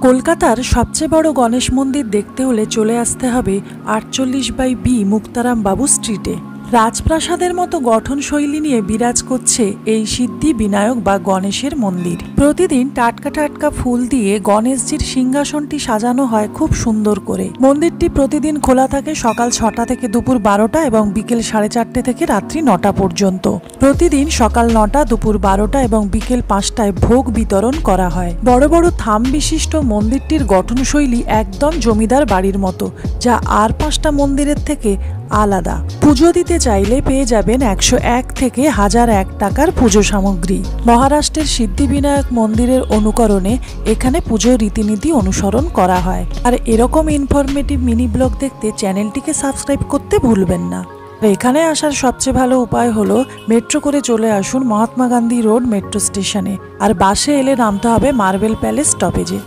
কলকাতার সবচেয়ে বড় গণেশ মন্দির দেখতে হলে চলে আসতে হবে 48/B মুক্তারাম বাবু স্ট্রিটে। রাজপ্রাসাদের মতো গঠনশৈলী নিয়ে বিরাজ করছে এই সিদ্ধি বিনায়ক বা গণেশের মন্দির। প্রতিদিন টাটকা টাটকা ফুল দিয়ে গণেশজির সিংহাসনটি সাজানো হয় খুব সুন্দর করে। মন্দিরটি প্রতিদিন খোলা থাকে সকাল 6টা থেকে দুপুর 12টা এবং বিকেল 4:30 থেকে রাত্রি 9টা পর্যন্ত। প্রতিদিন সকাল 9টা, দুপুর 12টা এবং বিকেল 5টায় ভোগ বিতরণ করা হয়। বড় বড় থাম বিশিষ্ট মন্দিরটির গঠনশৈলী একদম জমিদার বাড়ির মতো, যা আর 5টা মন্দিরের থেকে আলাদা। পুজো দিতে চাইলে পেয়ে যাবেন 101 থেকে 1001 টাকার পুজো সামগ্রী। মহারাষ্ট্রের সিদ্ধিবিনায়ক মন্দিরের অনুকরণে এখানে পুজোর রীতিনীতি অনুসরণ করা হয়। আর এরকম ইনফরমেটিভ মিনি ব্লগ দেখতে চ্যানেলটিকে সাবস্ক্রাইব করতে ভুলবেন না। এখানে আসার সবচেয়ে ভালো উপায় হলো মেট্রো করে চলে আসুন মহাত্মা গান্ধী রোড মেট্রো স্টেশনে, আর বাসে এলে নামতে হবে মার্বেল প্যালেস স্টপেজে।